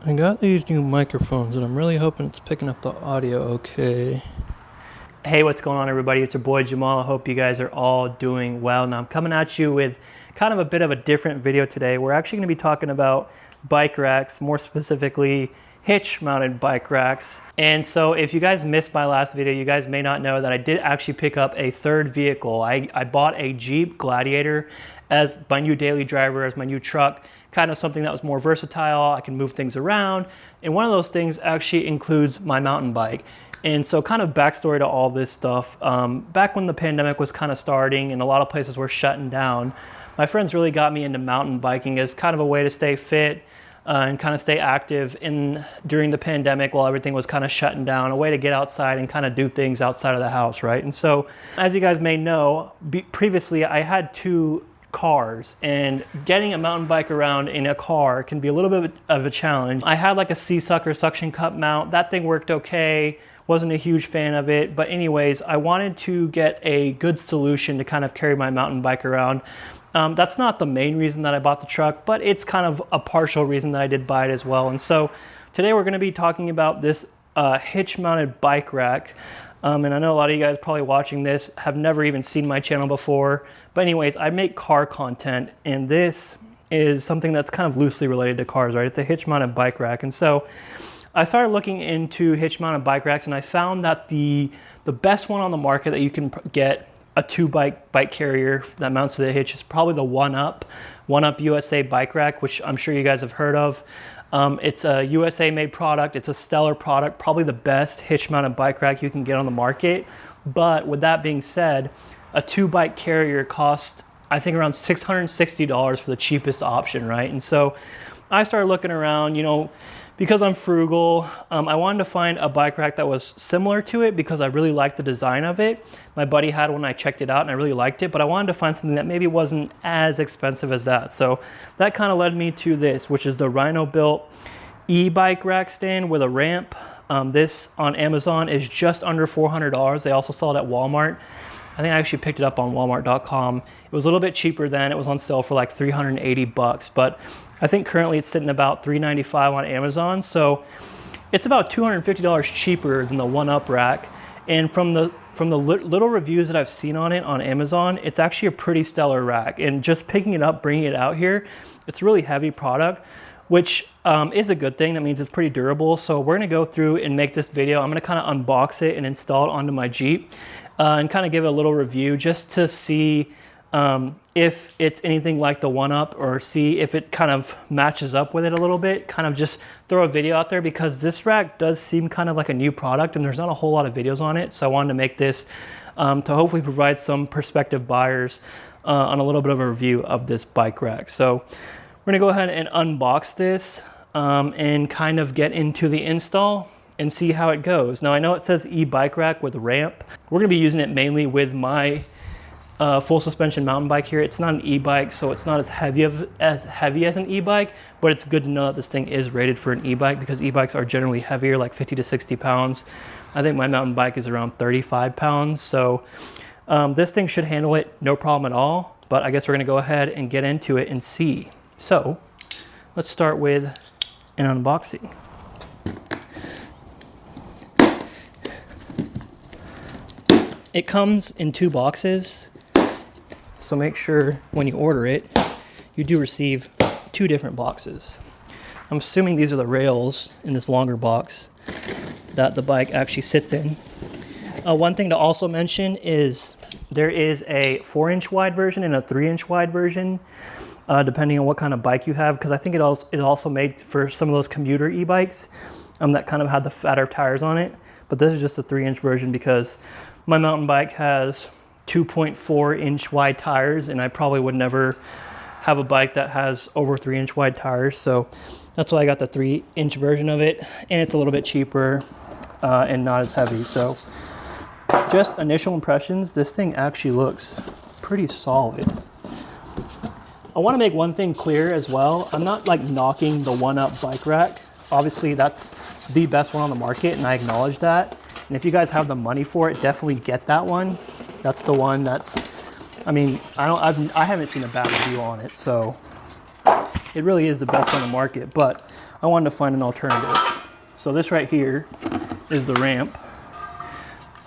I got these new microphones and I'm really hoping it's picking up the audio okay. Hey, what's going on everybody? It's your boy Jamal. I hope you guys are all doing well. Now I'm coming at you with kind of a bit of a different video today. We're actually going to be talking about bike racks, more specifically hitch mounted bike racks. And so if you guys missed my last video, you guys may not know that I did actually pick up a third vehicle. I bought a Jeep Gladiator as my new daily driver, as my new truck, kind of something that was more versatile. I can move things around. And one of those things actually includes my mountain bike. And so kind of backstory to all this stuff, back when the pandemic was kind of starting and a lot of places were shutting down, my friends really got me into mountain biking as kind of a way to stay fit and kind of stay active during the pandemic while everything was kind of shutting down, a way to get outside and kind of do things outside of the house, right? And so as you guys may know, previously I had two cars, and getting a mountain bike around in a car can be a little bit of a challenge. I had like a Sea-Sucker suction cup mount. That thing worked okay. Wasn't a huge fan of it, but anyways, I wanted to get a good solution to kind of carry my mountain bike around. That's not the main reason that I bought the truck, but it's kind of a partial reason that I did buy it as well. And so today we're going to be talking about this hitch mounted bike rack. And I know a lot of you guys probably watching this have never even seen my channel before. But anyways, I make car content, and this is something that's kind of loosely related to cars, right? It's a hitch mounted bike rack. And so I started looking into hitch mounted bike racks, and I found that the best one on the market that you can get a bike carrier that mounts to the hitch is probably the One Up USA bike rack, which I'm sure you guys have heard of. It's a USA made product. It's a stellar product, probably the best hitch mounted bike rack you can get on the market. But with that being said, a 2-bike carrier costs, I think, around $660 for the cheapest option, right? And so I started looking around, because I'm frugal, I wanted to find a bike rack that was similar to it because I really liked the design of it. My buddy had one, I checked it out and I really liked it, but I wanted to find something that maybe wasn't as expensive as that. So that kind of led me to this, which is the Rhino Bilt e-bike rack stand with a ramp. This on Amazon is just under $400. They also sell it at Walmart. I think I actually picked it up on walmart.com. It was a little bit cheaper then. It was on sale for like 380 bucks, but I think currently it's sitting about $395 on Amazon. So it's about $250 cheaper than the One Up rack. And from the little reviews that I've seen on it on Amazon, it's actually a pretty stellar rack. And just picking it up, bringing it out here, it's a really heavy product, which is a good thing. That means it's pretty durable. So we're gonna go through and make this video. I'm gonna kind of unbox it and install it onto my Jeep and kind of give it a little review just to see if it's anything like the One Up, or see if it kind of matches up with it a little bit. Kind of just throw a video out there because this rack does seem kind of like a new product and there's not a whole lot of videos on it. So I wanted to make this to hopefully provide some prospective buyers on a little bit of a review of this bike rack. So we're gonna go ahead and unbox this and kind of get into the install and see how it goes. Now I know it says e-bike rack with ramp. We're gonna be using it mainly with my full suspension mountain bike here. It's not an e-bike, so it's not as heavy as an e-bike, but it's good to know that this thing is rated for an e-bike because e-bikes are generally heavier, like 50 to 60 pounds. I think my mountain bike is around 35 pounds. So this thing should handle it no problem at all, but I guess we're gonna go ahead and get into it and see. So let's start with an unboxing. It comes in 2 boxes. So make sure when you order it, you do receive 2 different boxes. I'm assuming these are the rails in this longer box that the bike actually sits in. One thing to also mention is there is a 4-inch wide version and a 3-inch wide version, depending on what kind of bike you have, because I think it also made for some of those commuter e-bikes that kind of had the fatter tires on it. But this is just a 3-inch version because my mountain bike has 2.4-inch wide tires, and I probably would never have a bike that has over 3-inch wide tires. So that's why I got the 3-inch version of it, and it's a little bit cheaper and not as heavy. So just initial impressions, this thing actually looks pretty solid. I want to make one thing clear as well. I'm not like knocking the One Up bike rack. Obviously that's the best one on the market, and I acknowledge that. And if you guys have the money for it, definitely get that one. That's the one that's, I mean, I haven't seen a bad review on it, so it really is the best on the market. But I wanted to find an alternative. So this right here is the ramp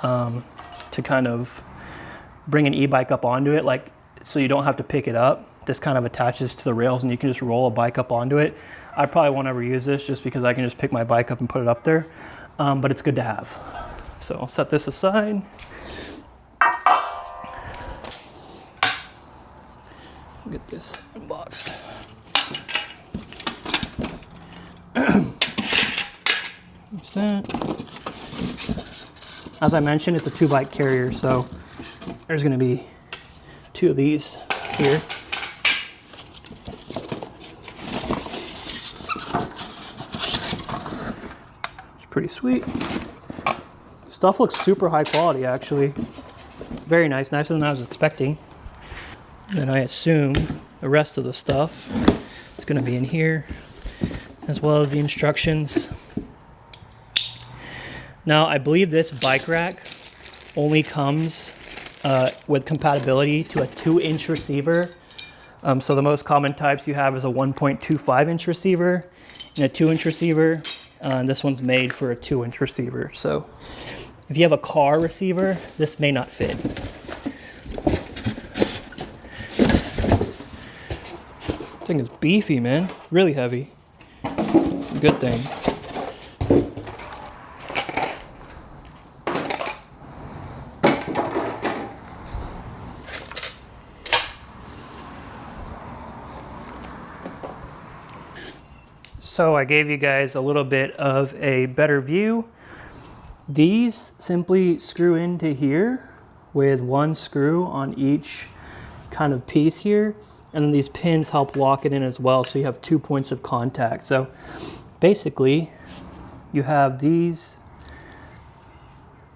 to kind of bring an e-bike up onto it, like so you don't have to pick it up. This kind of attaches to the rails and you can just roll a bike up onto it. I probably won't ever use this just because I can just pick my bike up and put it up there, but it's good to have. So I'll set this aside. Get this unboxed. As I mentioned, it's a 2-bike carrier, so there's going to be 2 of these here. It's pretty sweet. Stuff looks super high quality, actually. Very nice, nicer than I was expecting. Then I assume the rest of the stuff is going to be in here, as well as the instructions. Now, I believe this bike rack only comes with compatibility to a 2-inch receiver. So the most common types you have is a 1.25-inch receiver and a 2-inch receiver. And this one's made for a 2-inch receiver. So if you have a car receiver, this may not fit. This thing is beefy, man. Really heavy. Good thing. So I gave you guys a little bit of a better view. These simply screw into here with 1 screw on each kind of piece here. And then these pins help lock it in as well, so you have 2 points of contact. So basically, you have these,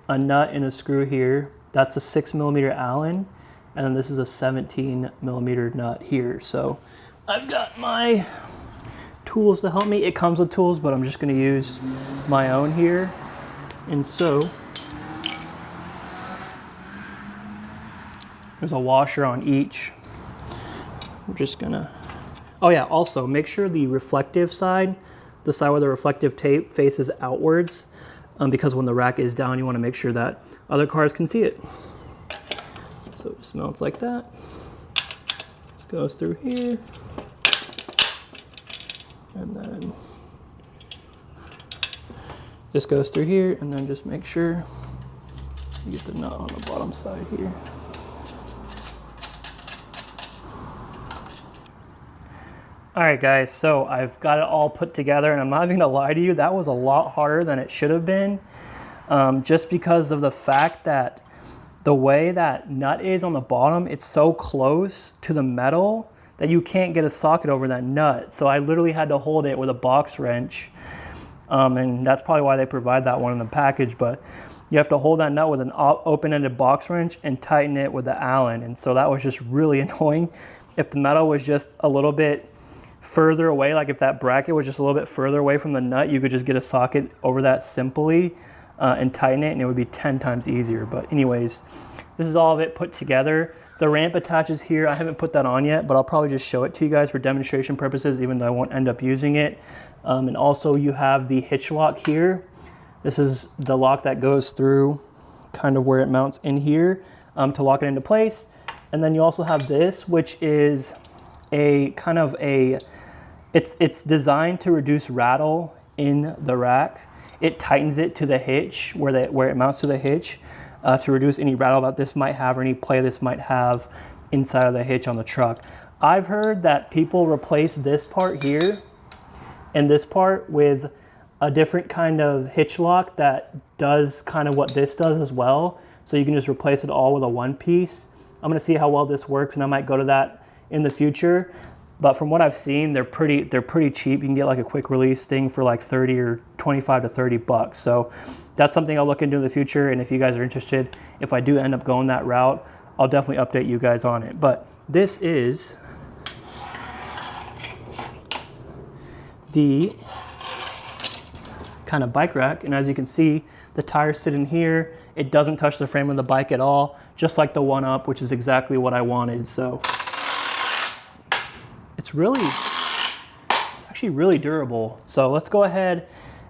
a nut and a screw here. That's a 6mm Allen, and then this is a 17mm nut here. So I've got my tools to help me. It comes with tools, but I'm just going to use my own here. And so there's a washer on each. We're just gonna, oh yeah, also make sure the reflective side, the side where the reflective tape faces outwards, because when the rack is down, you want to make sure that other cars can see it. So it just mounts like that. Just goes through here. And then this goes through here, and then just make sure you get the nut on the bottom side here. All right, guys, so I've got it all put together, and I'm not even gonna lie to you, that was a lot harder than it should have been, just because of the fact that the way that nut is on the bottom, it's so close to the metal that you can't get a socket over that nut. So I literally had to hold it with a box wrench, and that's probably why they provide that one in the package, but you have to hold that nut with an open-ended box wrench and tighten it with the Allen, and so that was just really annoying. If the metal was just a little bit further away, like if that bracket was just a little bit further away from the nut, you could just get a socket over that simply and tighten it, and it would be 10 times easier. But anyways, this is all of it put together. The ramp attaches here. I haven't put that on yet, but I'll probably just show it to you guys for demonstration purposes, even though I won't end up using it. And also you have the hitch lock here. This is the lock that goes through kind of where it mounts in here to lock it into place. And then you also have this, which is a kind of a, it's designed to reduce rattle in the rack. It tightens it to the hitch where it mounts to the hitch to reduce any rattle that this might have or any play this might have inside of the hitch on the truck. I've heard that people replace this part here and this part with a different kind of hitch lock that does kind of what this does as well. So you can just replace it all with a 1-piece. I'm gonna see how well this works, and I might go to that in the future. But from what I've seen, they're pretty cheap. You can get like a quick release thing for like 30 or 25 to 30 bucks. So that's something I'll look into in the future. And if you guys are interested, if I do end up going that route, I'll definitely update you guys on it. But this is the kind of bike rack. And as you can see, the tires sit in here. It doesn't touch the frame of the bike at all, just like the one up, which is exactly what I wanted. So it's actually really durable. So let's go ahead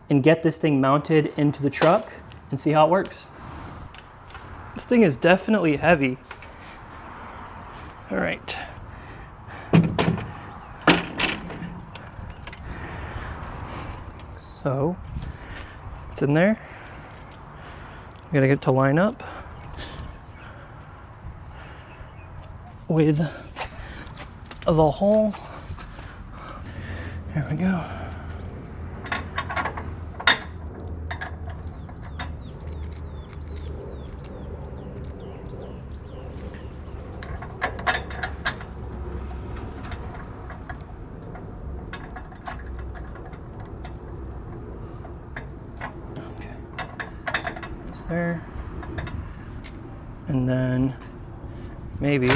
and get this thing mounted into the truck and see how it works. This thing is definitely heavy. All right. So it's in there. We gotta get it to line up with the hole. There we go. There, and then maybe,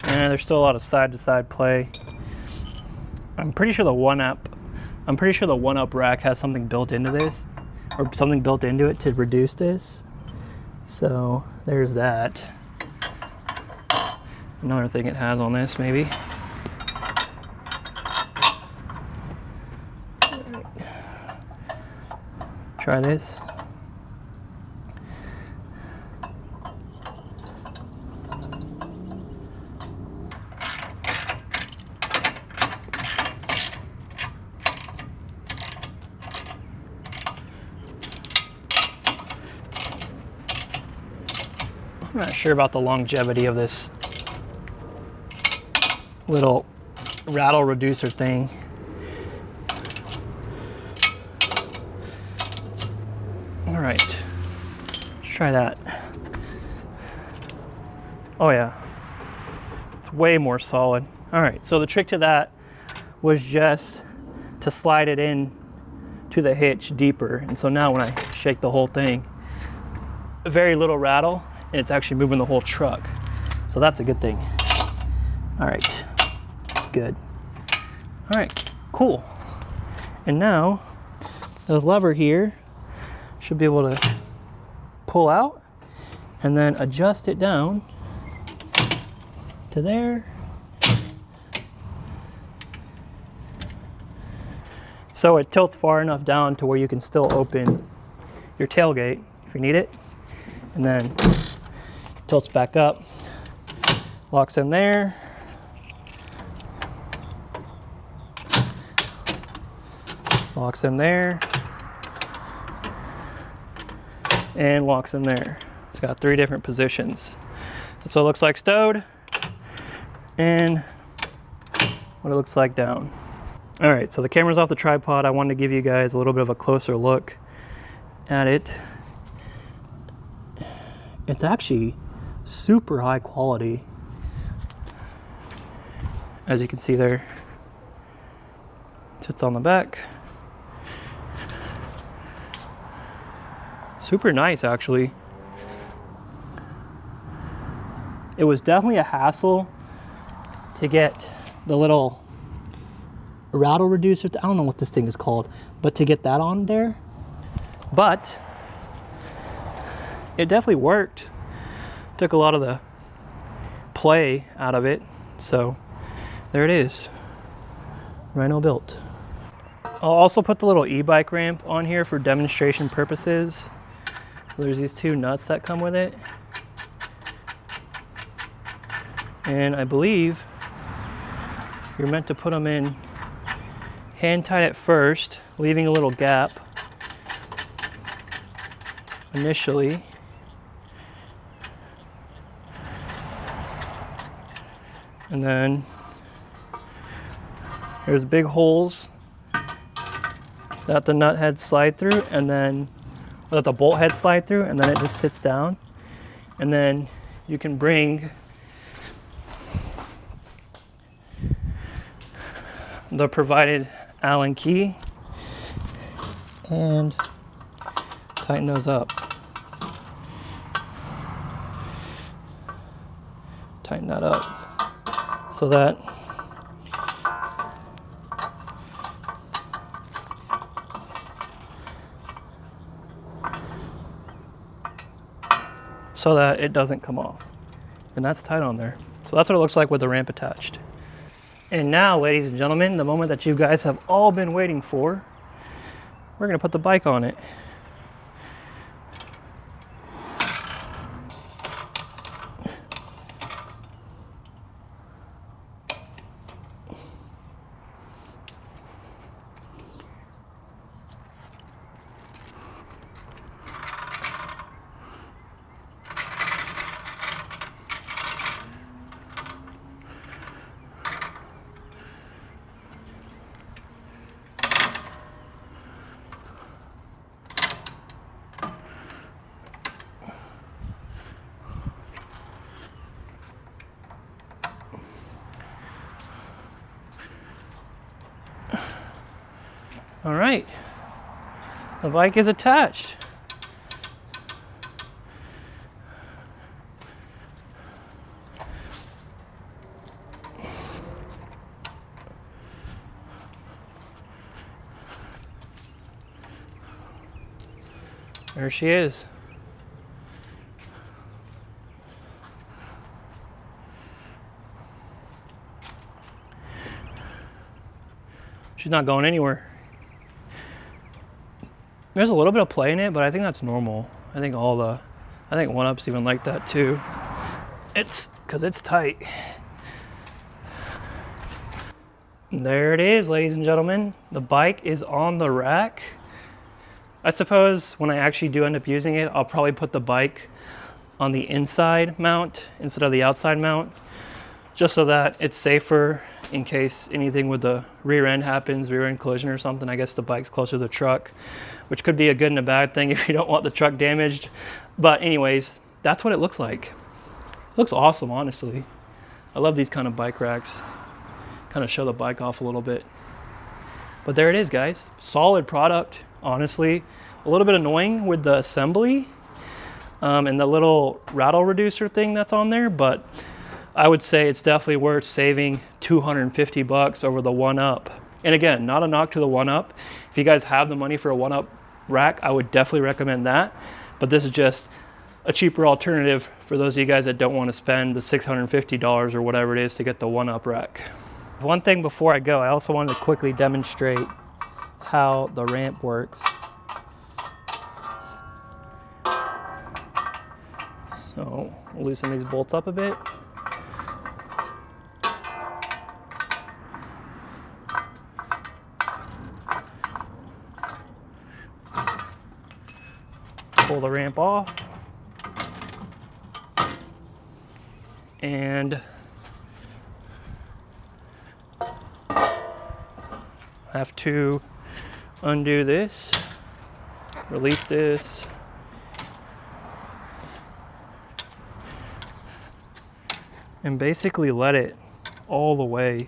there's still a lot of side-to-side play. I'm pretty sure the one-up rack has something built into this, or something built into it to reduce this. So there's that. Another thing it has on this, maybe. Try this. I'm not sure about the longevity of this little rattle reducer thing. All right, let's try that. Oh yeah, it's way more solid. All right, so the trick to that was just to slide it in to the hitch deeper. And so now when I shake the whole thing, very little rattle, and it's actually moving the whole truck. So that's a good thing. All right, that's good. All right, cool. And now the lever here should be able to pull out and then adjust it down to there. So it tilts far enough down to where you can still open your tailgate if you need it. And then tilts back up, locks in there. Locks in there. And locks in there. It's got 3 different positions. That's what it looks like stowed, and what it looks like down. All right, so the camera's off the tripod. I wanted to give you guys a little bit of a closer look at it. It's actually super high quality. As you can see there, sits on the back. Super nice, actually. It was definitely a hassle to get the little rattle reducer. I don't know what this thing is called, but to get that on there. But it definitely worked. Took a lot of the play out of it. So there it is. Rhino Bilt. I'll also put the little e-bike ramp on here for demonstration purposes. There's these 2 nuts that come with it. And I believe you're meant to put them in hand tight at first, leaving a little gap initially. And then there's big holes that the nut heads slide through, and then that the bolt heads slide through, and then it just sits down. And then you can bring the provided Allen key and tighten those up. Tighten that up so that it doesn't come off. And that's tight on there. So that's what it looks like with the ramp attached. And now, ladies and gentlemen, the moment that you guys have all been waiting for, we're gonna put the bike on it. All right, the bike is attached. There she is. She's not going anywhere. There's a little bit of play in it, but I think that's normal. I think one-ups even like that too. It's because it's tight. There it is, ladies and gentlemen. The bike is on the rack. I suppose when I actually do end up using it, I'll probably put the bike on the inside mount instead of the outside mount, just so that it's safer in case anything with the rear end happens, rear end collision or something. I guess the bike's closer to the truck, which could be a good and a bad thing if you don't want the truck damaged. But anyways, that's what it looks like. It looks awesome, honestly. I love these kind of bike racks. Kind of show the bike off a little bit. But there it is, guys. Solid product, honestly. A little bit annoying with the assembly and the little rattle reducer thing that's on there, but I would say it's definitely worth saving $250 over the one-up. And again, not a knock to the one-up. If you guys have the money for a one-up rack, I would definitely recommend that. But this is just a cheaper alternative for those of you guys that don't want to spend the $650 or whatever it is to get the one-up rack. One thing before I go, I also wanted to quickly demonstrate how the ramp works. So, loosen these bolts up a bit. Pull the ramp off. And have to undo this, release this, and basically let it all the way.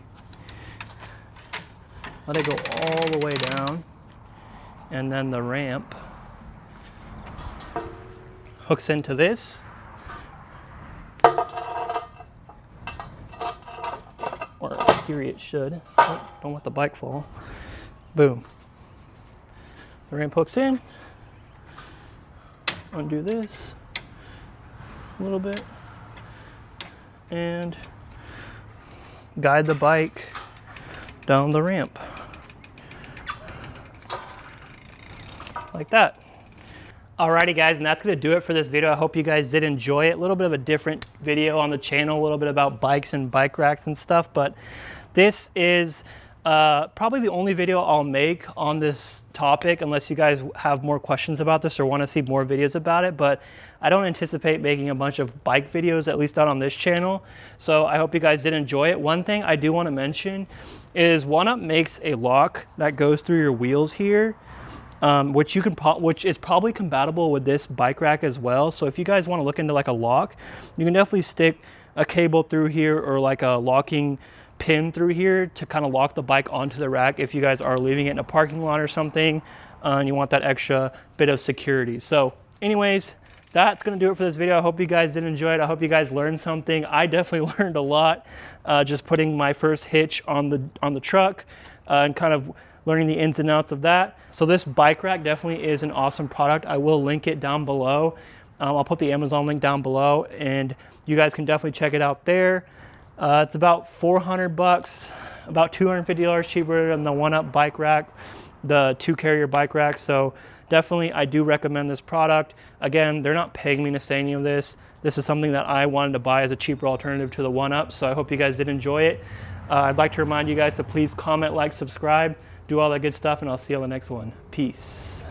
Let it go all the way down, and then the ramp hooks into this, or in theory it should. Oh, don't let the bike fall. Boom. The ramp hooks in. Undo this a little bit and guide the bike down the ramp like that. Alrighty guys, and that's gonna do it for this video. I hope you guys did enjoy it. A little bit of a different video on the channel, a little bit about bikes and bike racks and stuff, but this is probably the only video I'll make on this topic unless you guys have more questions about this or want to see more videos about it. But I don't anticipate making a bunch of bike videos, at least not on this channel. So I hope you guys did enjoy it. One thing I do want to mention is one-up makes a lock that goes through your wheels here, which is probably compatible with this bike rack as well. So if you guys want to look into like a lock, you can definitely stick a cable through here or like a locking pin through here to kind of lock the bike onto the rack if you guys are leaving it in a parking lot or something and you want that extra bit of security. So anyways, that's gonna do it for this video. I hope you guys did enjoy it. I hope you guys learned something. I definitely learned a lot just putting my first hitch on the truck and kind of learning the ins and outs of that. So this bike rack definitely is an awesome product. I will link it down below. I'll put the Amazon link down below and you guys can definitely check it out there. It's about 400 bucks, about $250 cheaper than the one-up bike rack, the 2-carrier bike rack. So definitely, I do recommend this product. Again, they're not paying me to say any of this. This is something that I wanted to buy as a cheaper alternative to the one-up. So I hope you guys did enjoy it. I'd like to remind you guys to please comment, like, subscribe, do all that good stuff, and I'll see you on the next one. Peace.